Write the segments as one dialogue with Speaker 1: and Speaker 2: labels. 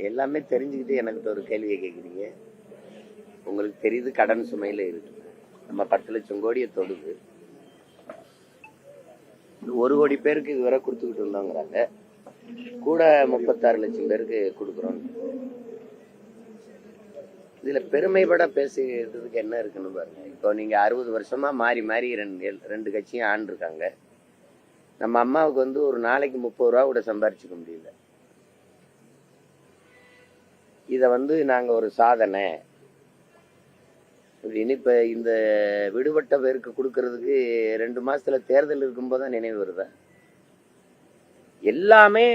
Speaker 1: எல்லாமே தெரிஞ்சுக்கிட்டு எனக்கு ஒரு கேள்வியை கேட்குறீங்க. உங்களுக்கு தெரியுது கடன் சுமையில இருக்கு. நம்ம 10 லட்சம் கோடியை தொடுது. 1 கோடி பேருக்கு இதுவரை கொடுத்துக்கிட்டு இருந்தோங்கிறாங்க. கூட 36 லட்சம் பேருக்கு கொடுக்குறோம். இதுல பெருமைப்பட பேசுறதுக்கு என்ன இருக்குன்னு பாருங்க. இப்போ நீங்க 60 வருஷமா மாறி மாறி ரெண்டு கட்சியும் ஆண்டு இருக்காங்க. நம்ம அம்மாவுக்கு வந்து ஒரு நாளைக்கு 30 ரூபா கூட சம்பாரிச்சுக்க முடியல. இத வந்து நாங்க ஒரு சாதனை அப்படின்னு இப்ப இந்த விடுபட்ட பேருக்கு கொடுக்கறதுக்கு 2 மாசத்துல தேர்தல் இருக்கும்போதுதான் நினைவு வருதா? எல்லாமே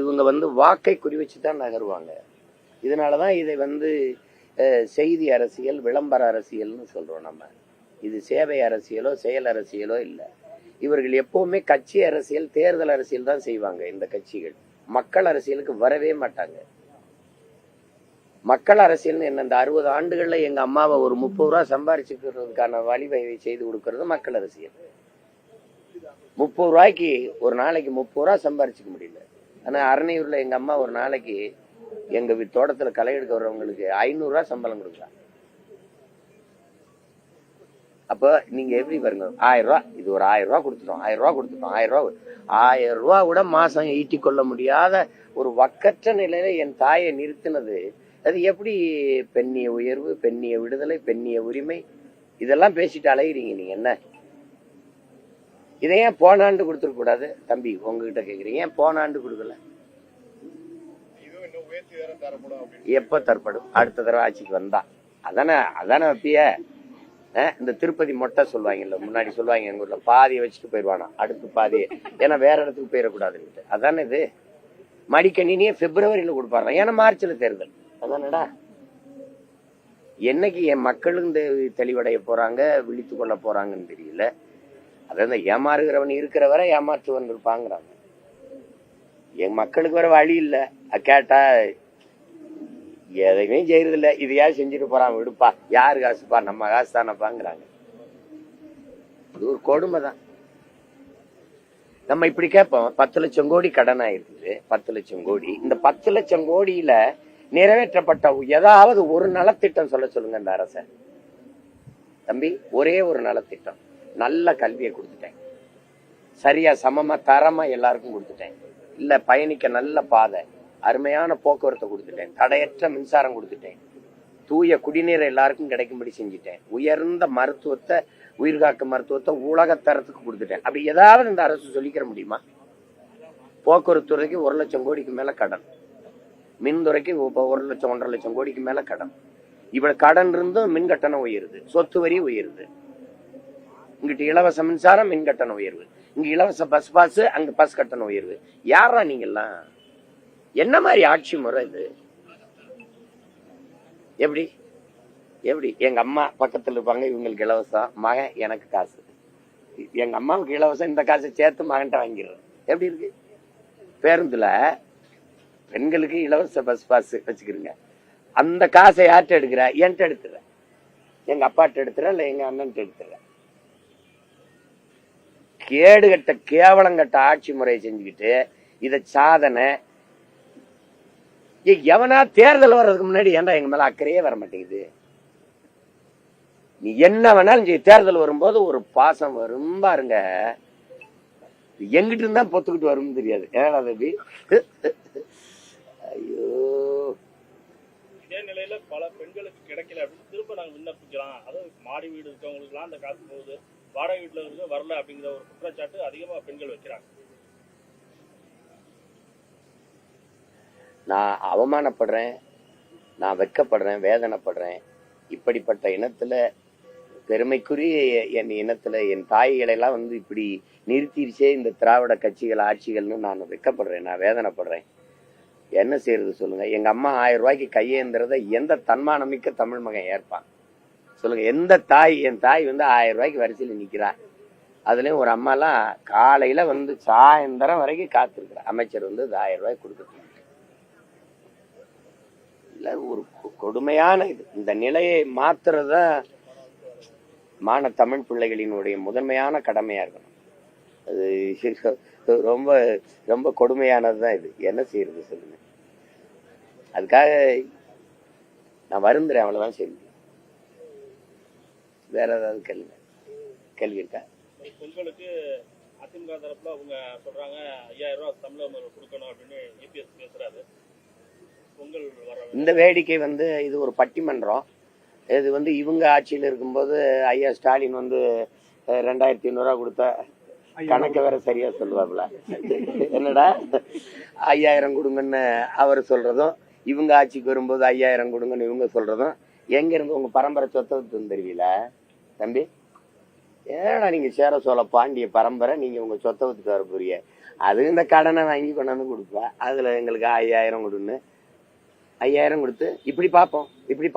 Speaker 1: இவங்க வந்து வாக்கை குறி வச்சுதான் நகருவாங்க. இதனாலதான் இதை வந்து செய்தி அரசியல், விளம்பர அரசியல்னு சொல்றோம் நம்ம. இது சேவை அரசியலோ செயல் அரசியலோ இல்லை. இவர்கள் எப்பவுமே கட்சி அரசியல், தேர்தல் அரசியல் தான் செய்வாங்க. இந்த கட்சிகள் மக்கள் அரசியலுக்கு வரவே மாட்டாங்க. மக்கள் அரசியல்னு என்ன? இந்த 60 ஆண்டுகள்ல எங்க அம்மாவை ஒரு 30 ரூபா சம்பாரிச்சுக்கிறதுக்கான வழிவகை செய்து கொடுக்கறது மக்கள் அரசியல். 30 ரூபாய்க்கு ஒரு நாளைக்கு 30 ரூபா சம்பாரிச்சுக்க முடியல. ஆனா அரணையூர்ல எங்க அம்மா ஒரு நாளைக்கு எங்க தோட்டத்துல களை எடுக்க வர்றவங்களுக்கு 500 ரூபா சம்பளம் கொடுக்குறாங்க. அப்ப நீங்க எப்படி பாருங்க, 1000 ரூபா, இது ஒரு 1000 ரூபா கொடுத்துட்டோம், 1000 ரூபா கொடுத்துட்டோம், 1000 ரூபா கூட மாசம் ஈட்டி கொள்ள முடியாத ஒரு வக்கற்ற நிலையில என் தாயை நிறுத்தினது. அது எப்படி பெண்ணிய உயர்வு, பெண்ணிய விடுதலை, பெண்ணிய உரிமை இதெல்லாம் பேசிட்டு அலைகிறீங்க நீங்க? என்ன இதை ஏன் போன ஆண்டு கொடுத்துருக்க கூடாது? தம்பி உங்ககிட்ட கேக்குறீங்க, ஏன் போன ஆண்டு கொடுக்கல? எப்ப தரப்படும்? அடுத்த தடவை ஆட்சிக்கு வந்தா அதானே வப்பிய. இந்த திருப்பதி மொட்டை சொல்லுவாங்கல்ல, முன்னாடி சொல்லுவாங்க எங்க ஊர்ல, பாதியை வச்சுட்டு போயிடுவானா அடுத்து பாதியை, ஏன்னா வேற இடத்துக்கு போயிடக்கூடாதுன்னு. அதானே இது. மடிக்கணினியே பிப்ரவரியில கொடுப்பாங்க, ஏன்னா மார்ச்ல தேர்தல். அதானடா. என்னைக்கு என் மக்களும் தெளிவடைய போறாங்க, விழித்து கொள்ள போறாங்கன்னு தெரியல. அதான் ஏமாறுகிறவன் இருக்கிற வரை ஏமாற்றுவன் இருப்பாங்கிறாங்க. என் மக்களுக்கு வர வழி இல்ல. கேட்டா எதையுமே செய்யறது இல்ல, இதையா செஞ்சுட்டு போறான், விடுப்பா, யாரு காசுப்பா, நம்ம காசு தானப்பாங்கிறாங்க. இது ஒரு கொடுமைதான். நம்ம இப்படி கேட்போம், 10 லட்சம் கோடி கடன் ஆயிருக்குது, 10 லட்சம் கோடி. இந்த 10 லட்சம் கோடியில நிறைவேற்றப்பட்ட ஏதாவது ஒரு நலத்திட்டம் சொல்ல சொல்லுங்க இந்த அரச. தம்பி, ஒரே ஒரு நலத்திட்டம். நல்ல கல்வியை கொடுத்துட்டேன், சரியா சமமா தரமா எல்லாருக்கும் கொடுத்துட்டேன். இல்ல பயணிக்க நல்ல பாதை, அருமையான போக்குவரத்தை கொடுத்துட்டேன், தடையற்ற மின்சாரம் கொடுத்துட்டேன், தூய குடிநீரை எல்லாருக்கும் கிடைக்கும்படி செஞ்சுட்டேன், உயர்ந்த மருத்துவத்தை, உயிர்காக்க மருத்துவத்தை உலகத்தரத்துக்கு கொடுத்துட்டேன். அப்படி ஏதாவது இந்த அரசு சொல்லிக்கிற முடியுமா? போக்குவரத்து துறைக்கு 1 லட்சம் கோடிக்கு மேல கடன், மின்துறைக்கு 1 லட்சம் 1.5 லட்சம் கோடிக்கு மேல கடன். இவ்வளவு கடன் இருந்தும் மின் கட்டணம் உயருது, சொத்து வரி உயருது. இங்கிட்டு இலவச மின்சாரம், மின் கட்டணம் உயர்வு. இங்க இலவச பஸ் பாஸ், அங்க பஸ் கட்டணம் உயர்வு. யாரா நீங்கெல்லாம்? என்ன மாதிரி ஆட்சி முறை இது? எப்படி எப்படி? எங்க அம்மா பக்கத்துல இருப்பாங்க, இவங்களுக்கு இலவசம், மகன் எனக்கு காசு. எங்க அம்மாவுக்கு இலவசம், இந்த காசை சேர்த்து மகன்கிட்ட வாங்கிடுறேன். எப்படி இருக்கு? பேருந்துல பெண்களுக்கு இலவச பஸ் பாஸ் வச்சுக்கிறீங்க, அந்த காசை யார்கிட்ட எடுக்கிற? என்கிட்ட எடுத்துறேன், எங்க அப்பாட்ட எடுத்துறேன், இல்ல எங்க அண்ணன்ட்ட எடுத்துறேன். கேடுகட்ட கேவலங்கட்ட ஆட்சி முறையை செஞ்சுக்கிட்டு இத சாதனை. எவனா தேர்தல் வர்றதுக்கு முன்னாடி ஏன்டா எங்க மேல அக்கறையே வர மாட்டேங்குது? நீ என்ன வேணாலும் தேர்தல் வரும்போது ஒரு பாசம் வரும் பாருங்க, எங்கிட்டு இருந்தா பொத்துக்கிட்டு வரும் தெரியாது. ஏன்னா ஐயோ,
Speaker 2: இதே நிலையில பல பெண்களுக்கு கிடைக்கல அப்படின்னு திரும்ப நாங்க விண்ணப்பிக்கலாம். அதாவது மாடி வீடு இருக்கவங்களுக்கு எல்லாம் அந்த காசு போகுது, வாடகை வீட்டுல இருந்து வரல அப்படிங்கிற ஒரு குற்றச்சாட்டு அதிகமா பெண்கள் வைக்கிறாங்க.
Speaker 1: நான் அவமானப்படுறேன், நான் வெட்கப்படுறேன், வேதனைப்படுறேன். இப்படிப்பட்ட இனத்துல, பெருமைக்குரிய என் இனத்துல என் தாய்களை எல்லாம் வந்து இப்படி நிறுத்திடுச்சே இந்த திராவிட கட்சிகள், ஆட்சிகள்னு நான் வெட்கப்படுறேன், நான் வேதனைப்படுறேன். என்ன செய்யறது சொல்லுங்க? எங்க அம்மா 1000 ரூபாய்க்கு கையேந்திரத எந்த தன்மானமிக்க தமிழ் மகன் ஏற்பான் சொல்லுங்க? எந்த தாய்? என் தாய் வந்து 1000 ரூபாய்க்கு வரிசையில் நிக்கிறா. அதுலயும் ஒரு அம்மா எல்லாம் காலையில வந்து சாயந்தரம் வரைக்கும் காத்திருக்கிற அமைச்சர் வந்து 1000 ரூபாய்க்கு கொடுக்க. இல்ல, ஒரு கொடுமையான இது. இந்த நிலையை மாத்துறதா மான தமிழ் பிள்ளைகளினுடைய முதன்மையான கடமையா இருக்கணும். அது ரொம்ப ரொம்ப கொடுமையானதுதான் இது. என்ன செய்யறது சொல்லுங்க? அதுக்காக நான் வருந்துறேன், அவ்வளவுதான். சரி, வேற ஏதாவது கேள்வி இருக்கா?
Speaker 2: பொங்கலுக்கு அதிமுக தரப்புல அவங்க சொல்றாங்க 5000 ரூபாய் தமிழக முதல்வர் கொடுக்கணும் அப்படின்னு இபிஎஸ் பேசுறாரு. பொங்கல் வர
Speaker 1: இந்த வேடிக்கை இது ஒரு பட்டிமன்றம். இது இவங்க ஆட்சியில் இருக்கும்போது ஐயா ஸ்டாலின் 2500 கொடுத்த கணக்க வேற சரியா சொல்லுவாப்புல. என்னடா 5000 கொடுங்கன்னு அவர் சொல்றதும், இவங்க ஆட்சிக்கு வரும்போது 5000 கொடுங்கன்னு இவங்க சொல்றதும், எங்க இருந்து உங்க பரம்பரை சொத்தை தெரிவில தம்பி? ஏன்னா நீங்க சேர சோழ பாண்டிய பரம்பரை, நீங்க உங்க சொத்தை வித்துட்டு வர போறீங்க. அது இந்த கடனை வாங்கி கொண்டாந்து கொடுப்பா, அதுல எங்களுக்கு 5000 கொடுன்னு 5000 கொடுத்து இப்படி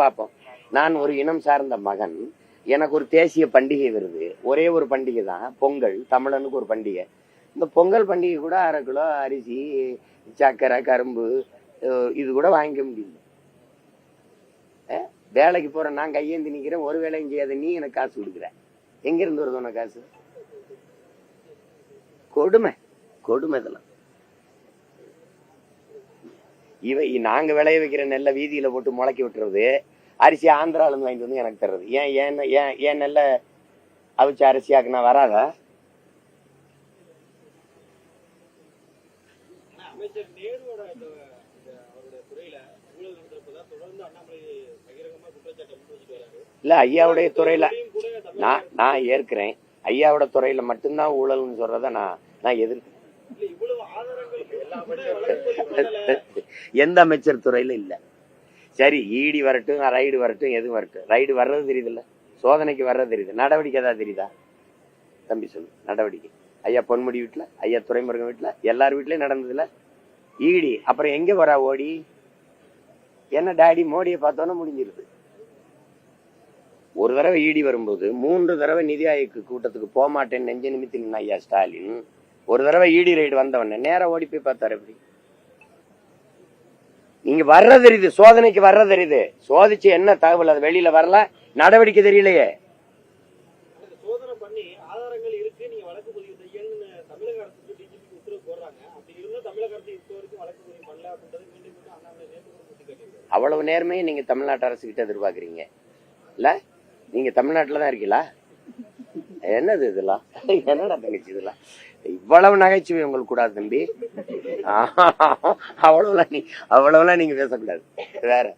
Speaker 1: பார்ப்போம். நான் ஒரு இனம் சார்ந்த மகன், எனக்கு ஒரு தேசிய பண்டிகை வருது. ஒரே ஒரு பண்டிகை தான் பொங்கல், தமிழனுக்கு ஒரு பண்டிகை. இந்த பொங்கல் பண்டிகை கூட 1/2 கிலோ அரிசி, சர்க்கரை, கரும்பு இது கூட வாங்கிக்க முடியல. வேலைக்கு போறேன், நான் கையேந்தி நிக்கிறேன், ஒரு வேலையும் செய்யாத நீ எனக்கு காசு கொடுக்குற. எங்க இருந்து வருது உனக்கு காசு? கொடுமை இதெல்லாம். நாங்க விளைய வைக்கிற நெல்லை வீதியில போட்டு முளைக்க விட்டுறது, அரிசி ஆந்திரால இருந்து வாங்கிட்டு வந்து எனக்கு தர்றது. ஏன் நெல்ல அவிச்சு அரிசியாக்குனா வராதா?
Speaker 2: அமைச்சர் நேருவோட அவருடைய துறையில ஊழல் நடந்திருப்பதா தொடர்ந்து அண்ணாமலை பகிரங்கமா குற்றச்சாட்டை முன்வச்சிட்டு வராரு.
Speaker 1: இல்ல, ஐயாவுடைய துறையில நான் ஏற்கிறேன். ஐயாவோட துறையில மட்டும்தான் ஊழல்னு சொல்றத நான் எதிர்க்கிறேன். எந்த அமைச்சர் துறையில இல்ல. சரி, ஈடி வரட்டும், ரைடு வரட்டும், எது வரட்டும். ரைடு வர்றது தெரியுது இல்ல, சோதனைக்கு வர்றது தெரியுது. நடவடிக்கை ஏதாவது தெரியுதா தம்பி? சொல்லு. நடவடிக்கை ஐயா பொன்முடி வீட்டுல, ஐயா துரைமுருகன் வீட்டுல, எல்லார் வீட்லயும் நடந்ததுல ஈடி. அப்புறம் எங்க வரா ஓடி? என்ன டாடி மோடியை பார்த்தோன்னா முடிஞ்சிருது. ஒரு தடவை ஈடி வரும்போது 3 தடவை நிதி ஆயோக் கூட்டத்துக்கு போக மாட்டேன்னு நெஞ்ச நிமித்தி நின்ன ஐயா ஸ்டாலின், ஒரு தடவை ஈடி ரைடு வந்தவன நேரம் ஓடி போய் பார்த்தாரு. எப்படி நீங்க வர்றது தெரியுது, சோதனைக்கு வர்றது தெரியுது, சோதிச்சு என்ன தகவல் அது வெளியில வரல, நடவடிக்கை தெரியலையே.
Speaker 2: சோதனை பண்ணி ஆதாரங்கள் இருக்கு, நீங்க வழக்கு பதிவு செய்யணும்னு தமிழக அரசுக்கு டிஜிபி உத்தரவு போடுறாங்க. அப்படி இருந்தா தமிழக அரசு இப்போ வரைக்கும் வழக்கு பதிவு பண்ணல அப்படின்றது மீண்டும் அண்ணாமலை நேற்று.
Speaker 1: அவ்வளவு நேர்மையை நீங்க தமிழ்நாட்டு அரசு கிட்ட எதிர்பார்க்கறீங்க இல்ல? நீங்க தமிழ்நாட்டுல தான் இருக்கீங்களா? என்னது இதெல்லாம்? என்னடா தங்கச்சி இதெல்லாம்? இவ்வளவு நகைச்சுவை உங்களுக்கு கூடாது தம்பி. அவ்வளவுலாம் நீங்க பேசக்கூடாது. வேற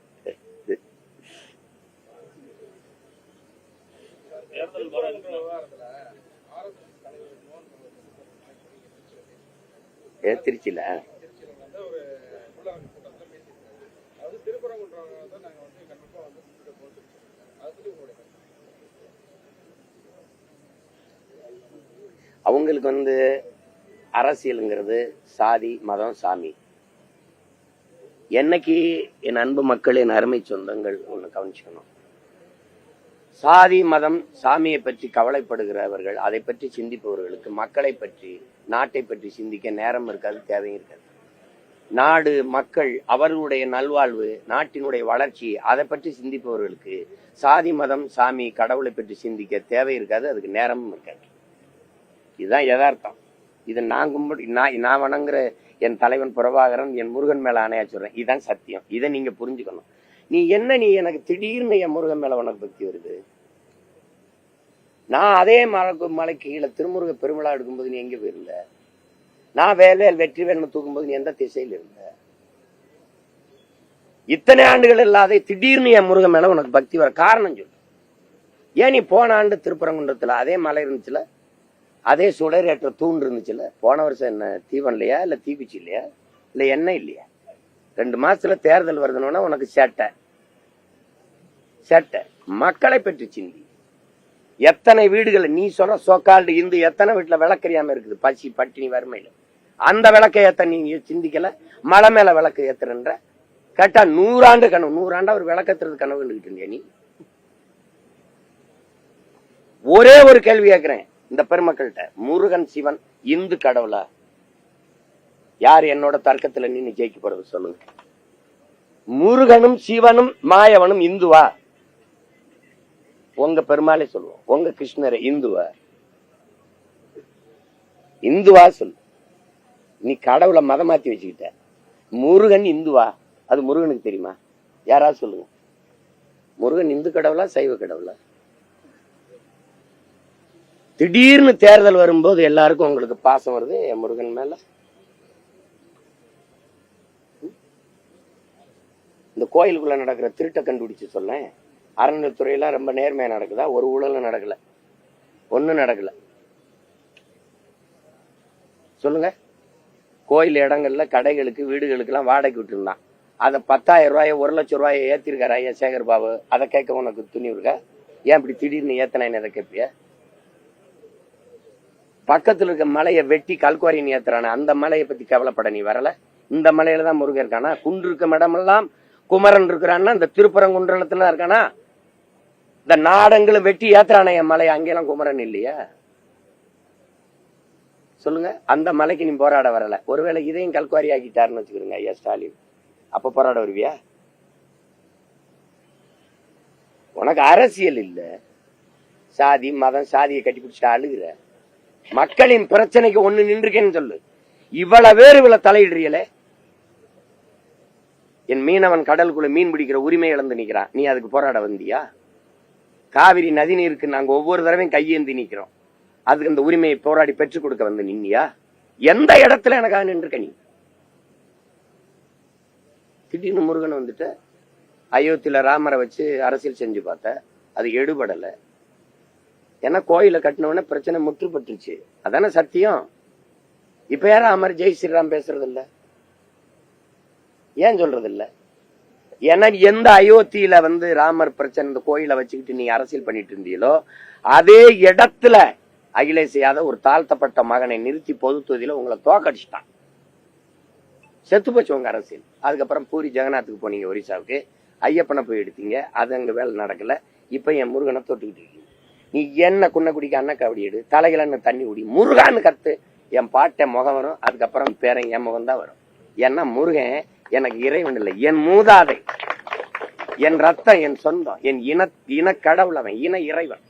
Speaker 1: திருச்சியில அவங்களுக்கு அரசியலுங்கிறது சாதி, மதம், சாமி. என்னைக்கு என் அன்பு மக்கள், என் அருமை சொந்தங்கள் ஒண்ணு கவனிச்சுக்கணும். சாதி, மதம், சாமியை பற்றி கவலைப்படுகிறவர்கள், அதை பற்றி சிந்திப்பவர்களுக்கு மக்களை பற்றி, நாட்டை பற்றி சிந்திக்க நேரம் இருக்காது, தேவையும் இருக்காது. நாடு, மக்கள், அவர்களுடைய நல்வாழ்வு, நாட்டினுடைய வளர்ச்சி, அதை பற்றி சிந்திப்பவர்களுக்கு சாதி, மதம், சாமி, கடவுளை பற்றி சிந்திக்க தேவை இருக்காது, அதுக்கு நேரமும் இருக்காது. இதுதான் யதார்த்தம். இது நான் வணங்குற என் தலைவன் பிரபாகரன், என் முருகன் மேல ஆணையா சொல்றேன். இதுதான் சத்தியம். இதை நீங்க புரிஞ்சுக்கணும். நீ எனக்கு திடீர்னு என் முருகன் மேல உனக்கு பக்தி வருது? நான் அதே மலைக்கு கீழே திருமுருக பெருவிழா எடுக்கும்போது நீ எங்க போயிருந்த? நான் வெற்றி வேலை தூக்கும்போது நீ எந்த திசையில் இருந்த? இத்தனை ஆண்டுகள் இல்லாத திடீர்னு என் முருகன் மேல உனக்கு பக்தி வர காரணம் சொல்லு. ஏன் நீ போன ஆண்டு திருப்பரங்குன்றத்துல அதே மலை இருந்துச்சுல, அதே சுடரேற்ற தூண் இருந்துச்சுல, போன வருஷம் என்ன தீவன் இல்லையா, இல்ல தீபிச்சு இல்லையா, இல்ல எண்ணெய் இல்லையா? 2 மாசத்துல தேர்தல் வருதுன்னா உனக்கு சேட்டை. மக்களை பற்றி சிந்தி. எத்தனை வீடுகள் நீ சொன்ன சோக்கால்டு இந்து எத்தனை வீட்டுல விளக்கறியாம இருக்குது, பசி, பட்டினி, வறுமையில. அந்த விளக்கை ஏத்த நீ சிந்திக்கல. மலை மேல விளக்கு ஏத்துறன்ற கேட்டா 100 ஆண்டு கனவு, 100 ஆண்டா ஒரு விளக்கத்துறது கனவு இருந்துகிட்டு இருந்தியா நீ? ஒரே ஒரு கேள்வி கேட்கிறேன் இந்த பெருமக்கள்கிட்ட, முருகன் சிவன் இந்து கடவுளா? யார் என்னோட தர்க்கத்துல நீ ஜெயிக்க போறது சொல்லுங்க. முருகனும் சிவனும் மாயவனும் இந்துவா? உங்க பெருமாளே சொல்லுவோம். உங்க கிருஷ்ணரை இந்துவா சொல்லு. நீ கடவுளை மதம் மாத்தி வச்சுக்கிட்ட. முருகன் இந்துவா? அது முருகனுக்கு தெரியுமா? யாராவது சொல்லுங்க. முருகன் இந்து கடவுளா சைவ கடவுளா? திடீர்னு தேர்தல் வரும்போது எல்லாருக்கும் உங்களுக்கு பாசம் வருது என் முருகன் மேல. இந்த கோயிலுக்குள்ள நடக்கிற திருட்டை கண்டுபிடிச்சு சொல்ல. அறநிலைத்துறையில ரொம்ப நேர்மையா நடக்குதா? ஒரு ஊழலும் நடக்கல, ஒண்ணும் நடக்கல. சொல்லுங்க. கோயில் இடங்கள்ல கடைகளுக்கு வீடுகளுக்கு எல்லாம் வாடகை விட்டு இருந்தான். அதை 10,000 ரூபாய 1,00,000 ரூபாயை ஏத்திருக்காரு ஐயா சேகர் பாபு. அதை கேட்க உனக்கு துணி இருக்கா? ஏன் இப்படி திடீர்னு ஏத்தனேன்னு எதை கேட்பிய? பக்கத்துல இருக்க மலையை வெட்டி கல்குவாரின்னு ஏத்துறான அந்த மலையை பத்தி கவலைப்பட நீ வரல. இந்த மலையில தான் முருகன் இருக்கானா? குன்று இருக்க இடமெல்லாம் குமரன் இருக்கிறான்னா இந்த திருப்பரங்குன்றத்துல இருக்கானா? இந்த நாடங்களும் வெட்டி ஏத்துறான என் மலை, அங்கெல்லாம் குமரன் இல்லையா? சொல்லுங்க. அந்த மலைக்கு நீ போராட வரல. ஒருவேளை இதையும் கல்குவாரி ஆக்கிட்டாருன்னு வச்சுக்கிறோங்க ஐயா ஸ்டாலின், அப்ப போராட வருவியா? உனக்கு அரசியல் இல்ல, சாதி மதம், சாதியை கட்டி பிடிச்சிட்டு அழுகுற. மக்களின் பிரச்சனைக்கு ஒண்ணு நின்றுக்கேன்னு சொல்லு. இவ்வளவு பேர் இவ்வளவு தலையிடுறீங்களே. என் மீனவன் கடலுக்குள்ள மீன் பிடிக்கிற உரிமை இழந்து நிக்கிறான், நீ அதுக்கு போராட வந்தியா? காவிரி நதி நீருக்கு நாங்க ஒவ்வொரு தடவையும் கையேந்தி நிக்கிறோம், அதுக்கு அந்த உரிமையை போராடி பெற்றுக் கொடுக்க வந்து நின்னியா? எந்த இடத்துல எனக்காக நின்றுக்க நீ? திடீர்னு முருகன் வந்துட்டு அயோத்தியில ராமரை வச்சு அரசியல் செஞ்சு பார்த்த, அது எடுபடல. ஏன்னா கோயில கட்டினவன பிரச்சனை முற்றுப்பட்டுருச்சு, அதான சத்தியம். இப்ப யாரும் ராமர் ஜெய் ஸ்ரீராம் பேசுறது இல்ல, ஏன் சொல்றது இல்ல? ஏன்னா எந்த அயோத்தியில வந்து ராமர் பிரச்சனை இந்த கோயிலை வச்சுக்கிட்டு நீ அரசியல் பண்ணிட்டு இருந்தீங்களோ அதே இடத்துல அகிலேஷ் யாதவ் ஒரு தாழ்த்தப்பட்ட மகனை நிறுத்தி பொது தொகுதியில உங்களை தோக்கடிச்சிட்டான். செத்து போச்சு உங்க அரசியல். அதுக்கப்புறம் பூரி ஜெகநாத்துக்கு போனீங்க, ஒரிசாவுக்கு ஐயப்பனை போய் எடுத்தீங்க, அது அங்க வேலை நடக்கல. இப்ப என் முருகனை தொட்டுக்கிட்டு இருக்கீங்க. நீ என்ன குன்ன குடிக்க அண்ணா கபடி எடு, தலைகளன்னு தண்ணி குடி, முருகான்னு கத்து, என் பாட்டை முகம் வரும். அதுக்கப்புறம் பேரன் என் முகம் தான் வரும். ஏன்னா முருகன் எனக்கு இறைவன் இல்லை, என் மூதாதை, என் ரத்தம், என் சொந்தம், என் இன கடவுள், அவன் இன இறைவன்.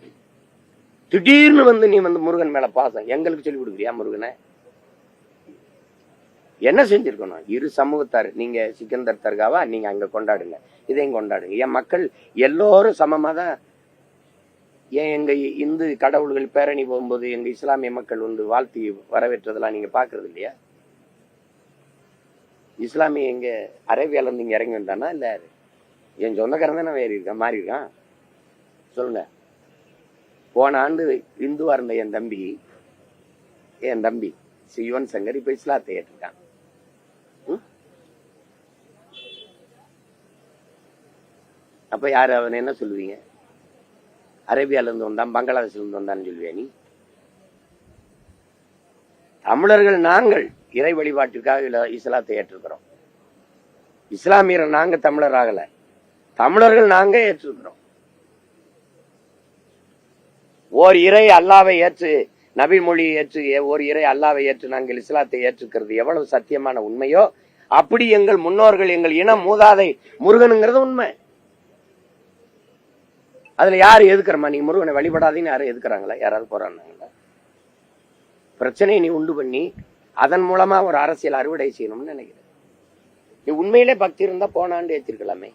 Speaker 1: திடீர்னு வந்து நீ வந்து முருகன் மேல பாசம் எங்களுக்கு சொல்லி கொடுக்குறியா? முருகனை என்ன செஞ்சிருக்கணும்? இரு சமூகத்தார், நீங்க சிக்கந்தர் தர்காவா நீங்க அங்க கொண்டாடுங்க, இதையும் கொண்டாடுங்க. என் மக்கள் எல்லோரும் சமமா தான். ஏன் எங்க இந்து கடவுள்கள் பேரணி போகும்போது எங்க இஸ்லாமிய மக்கள் வந்து வாழ்த்தி வரவேற்றதெல்லாம் நீங்க பாக்குறது இல்லையா? இஸ்லாமிய எங்க அரேபியால இருந்து இங்க இறங்கி வந்தானா? இல்ல என் சொந்தக்காரன் தானே வேறு இருக்கான், மாறி இருக்கான். சொல்லுங்க. போன ஆண்டு இந்துவா இருந்த என் தம்பி யுவன் சங்கர் இப்ப இஸ்லாத்தை ஏற்றிருக்கான். அப்ப யாரு அவன் என்ன சொல்லுவீங்க? அரேபியால இருந்து வந்தான், பங்களாதேஷ்ல இருந்து வந்தான்னு சொல்லுவியா நீ? தமிழர்கள் நாங்கள் இறை வழிபாட்டிற்காக இஸ்லாத்தை ஏற்றிருக்கிறோம். இஸ்லாமியர் நாங்க தமிழர் ஆகல, தமிழர்கள் நாங்க ஏற்றிருக்கிறோம். ஓர் இறை அல்லாவை ஏற்று, நபி மொழியை ஏற்று, ஒரு இறை அல்லாவை ஏற்று நாங்கள் இஸ்லாத்தை ஏற்றுக்கிறது எவ்வளவு சத்தியமான உண்மையோ அப்படி எங்கள் முன்னோர்கள், எங்கள் இன மூதாதை முருகனுங்கிறது உண்மை. அதுல யாரு எதுக்குறமா? நீங்க முருகனை வழிபடாதீன்னு யாரும் எதுக்குறாங்களா? யாராவது போறாங்களா? பிரச்சனையை நீ உண்டு பண்ணி அதன் மூலமா ஒரு அரசியல் அறுவடை செய்யணும்னு நினைக்கிறேன். நீ உண்மையிலே பக்தி இருந்தா போன ஆண்டு ஏற்றிருக்கலாமே.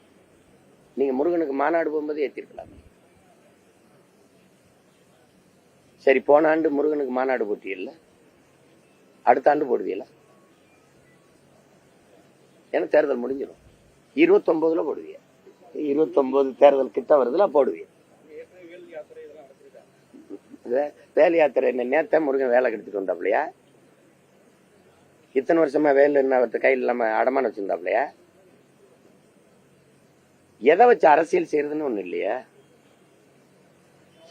Speaker 1: நீங்க முருகனுக்கு மாநாடு போகும்போது ஏற்றிருக்கலாமே. சரி, போன ஆண்டு முருகனுக்கு மாநாடு போட்டியல்ல, அடுத்த ஆண்டு போடுவீங்களா? ஏன்னா தேர்தல் முடிஞ்சிடும். 29ல போடுவீங்க. 29 தேர்தல் கிட்ட வருதுல போடுவீங்க. வேல் யாத்திரை என்ன நேத்த முருகன் வேலை கெடுத்துட்டு வந்தாப்லையா? இத்தனை வருஷமா வேல் என்ன அவர்கிட்ட கையில் இல்லாம அடமான வச்சிருந்தாப்லையா? எதை வச்சு அரசியல் செய்யறதுன்னு ஒண்ணு இல்லையா?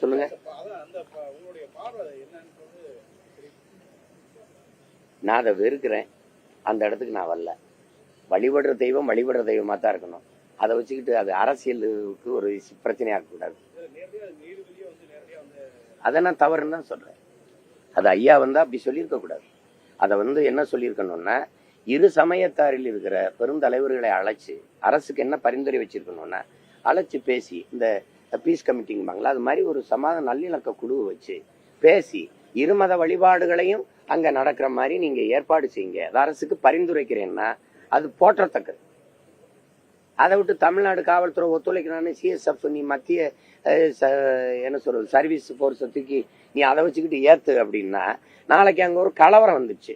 Speaker 1: சொல்லுங்க. நான் அதை வெறுக்கிறேன், அந்த இடத்துக்கு நான் வரல. வழிபடுற தெய்வம் வழிபடுற தெய்வமா தான் இருக்கணும். அதை வச்சுக்கிட்டு அது அரசியலுக்கு ஒரு பிரச்சனையாக கூடாது. அதை நான் தவறுன்னு தான் சொல்றேன். அது ஐயா வந்தா அப்படி சொல்லியிருக்க கூடாது. அதை வந்து என்ன சொல்லியிருக்கணும்னா, இரு சமயத்தாரில் இருக்கிற பெருந்தலைவர்களை அழைச்சு அரசுக்கு என்ன பரிந்துரை வச்சிருக்கணும்னா அழைச்சு பேசி, இந்த பீஸ் கமிட்டிங்பாங்களா அது மாதிரி ஒரு சமாதான நல்லிணக்க குழுவை வச்சு பேசி இருமத வழிபாடுகளையும் அங்க நடக்கிற மாதிரி நீங்க ஏற்பாடு செய்யுங்க. அது அரசுக்கு பரிந்துரைக்கிறேன்னா அது போற்றத்தக்கது. அதை விட்டு தமிழ்நாடு காவல்துறை ஒத்துழைக்கிறான்னு சிஎஸ்எஃப் நீ மத்திய என்ன சொல்றது சர்வீஸ் போர்ஸை தூக்கி நீ அதை வச்சுக்கிட்டு ஏத்து அப்படின்னா நாளைக்கு அங்க ஒரு கலவரம் வந்துருச்சு,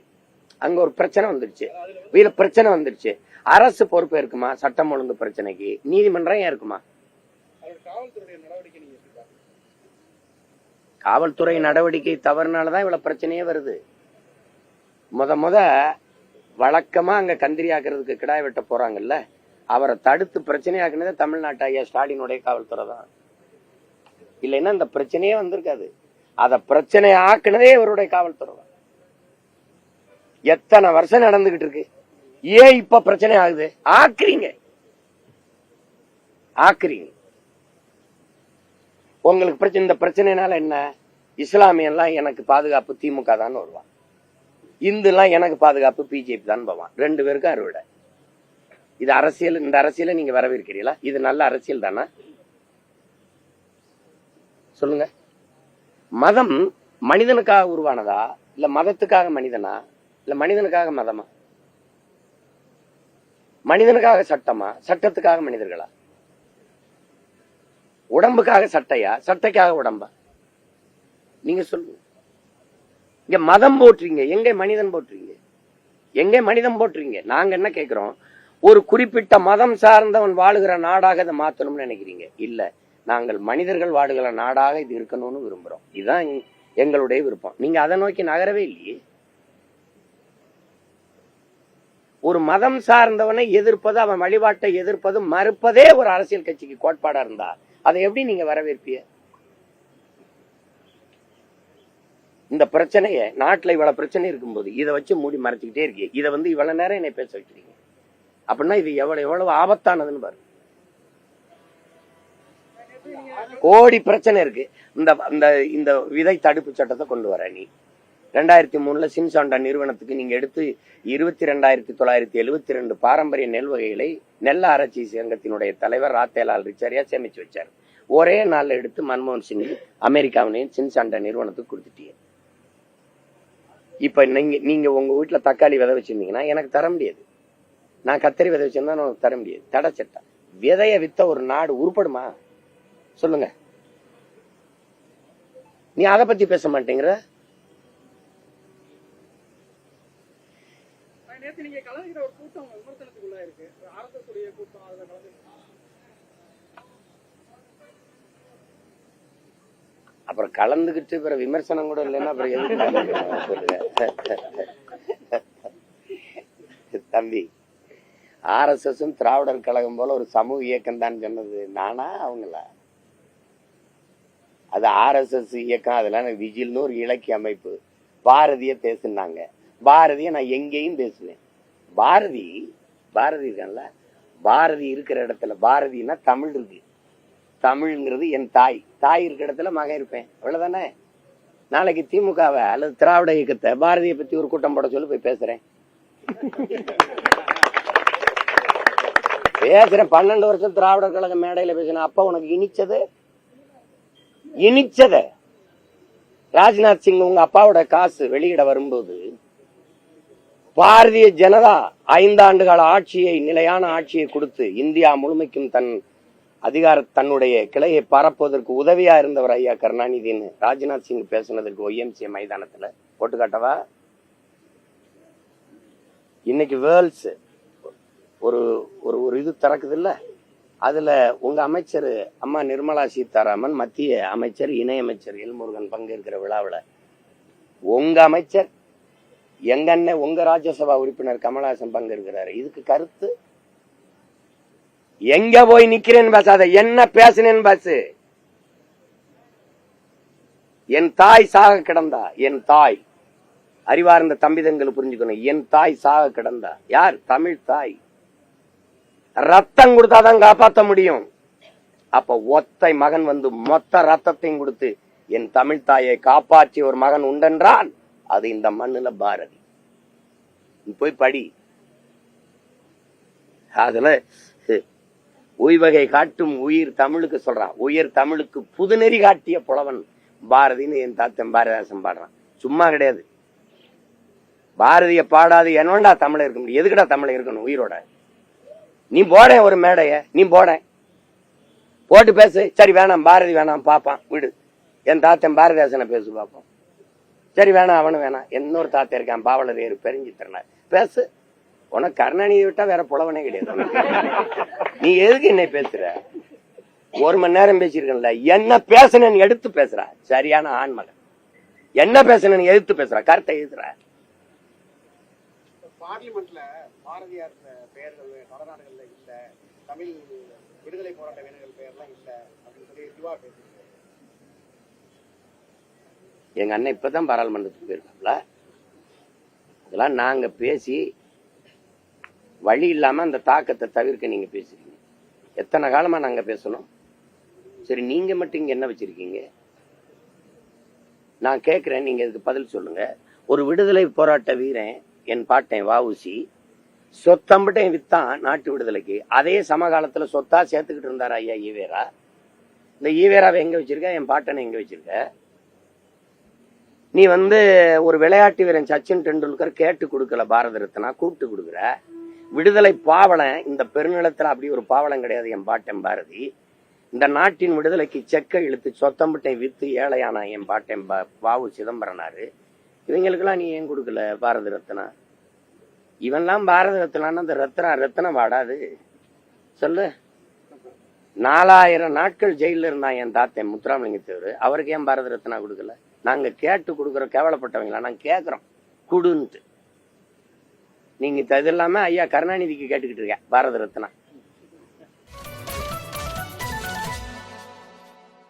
Speaker 1: அங்க ஒரு பிரச்சனை வந்துருச்சு, வீல பிரச்சனை வந்துருச்சு, அரசு பொறுப்பு இருக்குமா? சட்டம் ஒழுங்கு பிரச்சனைக்கு நீதிமன்றம் ஏன் இருக்குமா? காவல்துறை நடவடிக்கை தவறுனாலதான் இவ்வளவு பிரச்சனையே வருது. முத வழக்கமா அங்க கந்திரி ஆக்குறதுக்கு கிடாய் வெட்ட போறாங்கல்ல, அவரை தடுத்து பிரச்சனையாக்குனதே தமிழ்நாட்டு ஐயா ஸ்டாலினுடைய காவல்துறை தான். இல்லைன்னா இந்த பிரச்சனையே வந்திருக்காது. அத பிரச்சனை ஆக்குனதே இவருடைய காவல்துறை தான். எத்தனை வருஷம் நடந்துகிட்டு இருக்கு, ஏன் இப்ப பிரச்சனை ஆகுது? ஆக்குறீங்க. உங்களுக்கு பிரச்சனை, இந்த பிரச்சனைனால என்ன? இஸ்லாமியெல்லாம் எனக்கு பாதுகாப்பு திமுக தான் வருவான், இந்து எல்லாம் எனக்கு பாதுகாப்பு பிஜேபி தான் போவான். 2 பேருக்கும் அறுவடை. இது அரசியல். இந்த அரசியலை நீங்க வரவேற்கிறீங்களா? இது நல்ல அரசியல் தானா? சொல்லுங்க. மதம் மனிதனுக்காக உருவானதா, இல்ல மதத்துக்காக மனிதனா, இல்ல மனிதனுக்காக மதமா? மனிதனுக்காக சட்டமா, சட்டத்துக்காக மனிதர்களா? உடம்புக்காக சட்டையா, சட்டைக்காக உடம்பா? நீங்க சொல்லுங்க. இங்க மதம் போட்டுறீங்க, எங்க மனிதன் போட்டுறீங்க? எங்க மனிதன் போட்டுறீங்க? நாங்க என்ன கேட்கிறோம், ஒரு குறிப்பிட்ட மதம் சார்ந்தவன் வாழுகிற நாடாக இதை மாத்தணும்னு நினைக்கிறீங்க. இல்ல, நாங்கள் மனிதர்கள் வாழுகிற நாடாக இது இருக்கணும்னு விரும்புறோம். இதுதான் எங்களுடைய விருப்பம். நீங்க அதை நோக்கி நகரவே இல்லையே. ஒரு மதம் சார்ந்தவனை எதிர்ப்பது, அவன் வழிபாட்டை எதிர்ப்பது, மறுப்பதே ஒரு அரசியல் கட்சிக்கு கோட்பாடா இருந்தா அதை எப்படி நீங்க வரவேற்பிய? இந்த பிரச்சனைய, நாட்டுல இவ்வளவு பிரச்சனை இருக்கும்போது இதை வச்சு மூடி மறைச்சுக்கிட்டே இருக்கீங்க. இதை இவ்வளவு நேரம் என்னை பேச வைக்கிறீங்க அப்படின்னா இது எவ்வளவு ஆபத்தானதுன்னு பாரு. கோடி பிரச்சனை இருக்கு. இந்த விதை தடுப்பு சட்டத்தை கொண்டு வர நீ 2003 சின்சாண்டா நிறுவனத்துக்கு நீங்க எடுத்து 22,972 பாரம்பரிய நெல் வகைகளை நெல் ஆராய்ச்சி சங்கத்தினுடைய தலைவர் ராத்தேலால் ரிச்சரியா சேமிச்சு வச்சார். ஒரே நாள்ல எடுத்து மன்மோகன் சிங் அமெரிக்காவினையும் சின்சாண்டா நிறுவனத்துக்கு கொடுத்துட்டீங்க. இப்ப நீங்க உங்க வீட்டுல தக்காளி விதை வச்சிருந்தீங்கன்னா எனக்கு தர முடியாது. நான் கத்தரி விதை வச்சிருந்தா எனக்கு தர முடியாது. தடை சட்டம். விதைய வித்த ஒரு நாடு உருப்படுமா? சொல்லுங்க. நீ அதை பத்தி பேச மாட்டேங்கிற. அப்புறம் கலந்துகிட்டு பிற விமர்சனம் கூட இல்லைன்னா அப்புறம் சொல்லுங்க. தம்பி, RSS திராவிடர் கழகம் போல ஒரு சமூக இயக்கம் தான் சொன்னது நானா அவங்களா? அது RSS இயக்கம். அதெல்லாம் விஜில்னு ஒரு இலக்கிய அமைப்பு. பாரதிய பேசுனாங்க. பாரதிய நான் எங்கேயும் பேசுவேன். பாரதி இருக்கான்ல, பாரதி இருக்கிற இடத்துல, பாரதினா தமிழ் இருக்கு, தமிழ்ங்கிறது என் தாய் இருக்கிற இடத்துல மகன் இருப்பேன். அவ்வளவுதானே. நாளைக்கு திமுகவை அல்லது திராவிட இயக்கத்தை பாரதியை பத்தி ஒரு கூட்டம் போட சொல்லி போய் பேசுறேன். 12 வருஷம் திராவிடர் கழக மேடையில பேசின அப்ப உனக்கு இனிச்சத ராஜ்நாத் சிங் உங்க அப்பாவோட காசு வெளியிட வரும்போது பாரதிய ஜனதா 5 ஆண்டுகால ஆட்சியை, நிலையான ஆட்சியை கொடுத்து இந்தியா முழுமைக்கும் தன்னுடைய கிளையை பரப்புவதற்கு உதவியா இருந்தவர் ஐயா கருணாநிதினு ராஜ்நாத் சிங் பேசுனதற்கு OMC மைதானத்துல போட்டு காட்டவா? இன்னைக்கு வேர்ல்ட்ஸ் ஒரு இது திறக்குது இல்ல, அதுல உங்க அமைச்சர் அம்மா நிர்மலா சீதாராமன், மத்திய அமைச்சர் இணையமைச்சர் எல்முருகன் பங்கேற்கிற விழாவில் உங்க அமைச்சர், எங்க அண்ணன், உங்க ராஜ்யசபா உறுப்பினர் கமலஹாசன் பங்கேற்கிறாரு. இதுக்கு கருத்து எங்க போய் நிக்கிறேன்னு பேசாத, என்ன பேசுனேன்னு பேசு. என் தாய் சாக கிடந்தா, என் தாய், அறிவார்ந்த தம்பிதங்கள் புரிஞ்சுக்கணும், என் தாய் சாக கிடந்தா. யார்? தமிழ் தாய். ரத்தம் கொடுத்தாதான் காப்பாற்ற முடியும். அப்ப ஒத்தை மகன் மொத்த ரத்தத்தையும் கொடுத்து என் தமிழ் தாயை காப்பாற்றி ஒரு மகன் உண்டென்றால் அது இந்த மண்ணுல பாரதி. போய் படி. அதுல உய்வகை காட்டும் உயிர் தமிழுக்கு சொல்றான். உயிர் தமிழுக்கு புதுநெறி காட்டிய புலவன் பாரதின்னு என் தாத்தன் பாரதிதாசன் பாடுறான். சும்மா கிடையாது. பாரதிய பாடாது என்னடா தமிழ இருக்க முடியும்? எதுக்குடா தமிழ இருக்கணும் உயிரோட? நீ போட ஒரு மேடைய, நீ போட போட்டு பேசு. சரி வேணாம் பாரதி வேணாம் பாப்பான் விடு. என் தாத்தன் பாரதிதாசனை பேசு பாப்போம். சரி வேணாம் அவனு வேணாம். இன்னொரு தாத்தன் இருக்கான் பாவலர் ஏறு பெருஞ்சி திறனார் பேசு. உனக்கு கருணாநிதி விட்டா வேற புலவனே கிடையாது. நீ எதுக்கு என்னை பேசுற? 1 மணி நேரம் பேசியிருக்கல. என்ன பேசணும்னு எடுத்து பேசுற. சரியான ஆண்மகன். என்ன பேசணும்னு எதிர்த்து பேசுற, கருத்தை எழுதுற.
Speaker 3: பார்லிமெண்ட்ல பாரதியார் பெயர்கள் வடநாடுகள்ல இல்ல, தமிழ் விடுதலை போராட்ட வீரர்கள் பெயர்லாம் இல்ல அப்படின்னு சொல்லி இதுவா பேசுறீங்க.
Speaker 1: எங்க அண்ணன் இப்பதான் பாராளுமன்றத்துக்கு போயிருக்காப்ல. இதெல்லாம் நாங்க பேசி வழி இல்லாம அந்த தாக்கத்தை தவிர்க்க நீங்க பேசுறீங்க. எத்தனை காலமா நாங்க பேசணும்? சரி நீங்க மட்டும் இங்க என்ன வச்சிருக்கீங்க? நான் கேட்கிறேன், நீங்க இதுக்கு பதில் சொல்லுங்க. ஒரு விடுதலை போராட்ட வீரன் என் பாட்டேன் வஉசி சொத்தம்பட்டையும் வித்தான் நாட்டு விடுதலைக்கு. அதே சமகாலத்துல சொத்தா சேர்த்துக்கிட்டு இருந்தாரா ஐயா ஈவேரா? இந்த ஈவேராவை எங்க வச்சிருக்க? என் பாட்டனை எங்க வச்சிருக்க? நீ ஒரு விளையாட்டு வீரன் சச்சின் டெண்டுல்கர் கேட்டு கொடுக்கல பாரத ரத்னா, கூப்பிட்டு கொடுக்குற. விடுதலை பாவலன் இந்த பெருநிலத்துல அப்படி ஒரு பாவலம் கிடையாது என் பாட்டன் பாரதி. இந்த நாட்டின் விடுதலைக்கு செக்க இழுத்து சொத்தம்பட்டை வித்து ஏழையானா என் பாட்டன் வாவு சிதம்பரனாரு. இவங்களுக்கெல்லாம் நீ ஏன் கொடுக்கல பாரத ரத்னா? இவன்லாம் பாரத ரத்னான்னு அந்த ரத்னம் வாடாது சொல்லு. 4000 நாட்கள் ஜெயில இருந்தான் என் தாத்தன் முத்துராமலிங்க தேவர். அவருக்கு ஏன் பாரத ரத்னா கொடுக்கல? நாங்க கேட்டு கொடுக்குற கேவலப்பட்டவங்களா? நாங்க கேட்கிறோம் குடுன்ட்டு. நீங்க இது இல்லாம ஐயா கருணாநிதிக்கு கேட்டுக்கிட்டு இருக்க பாரத ரத்னா.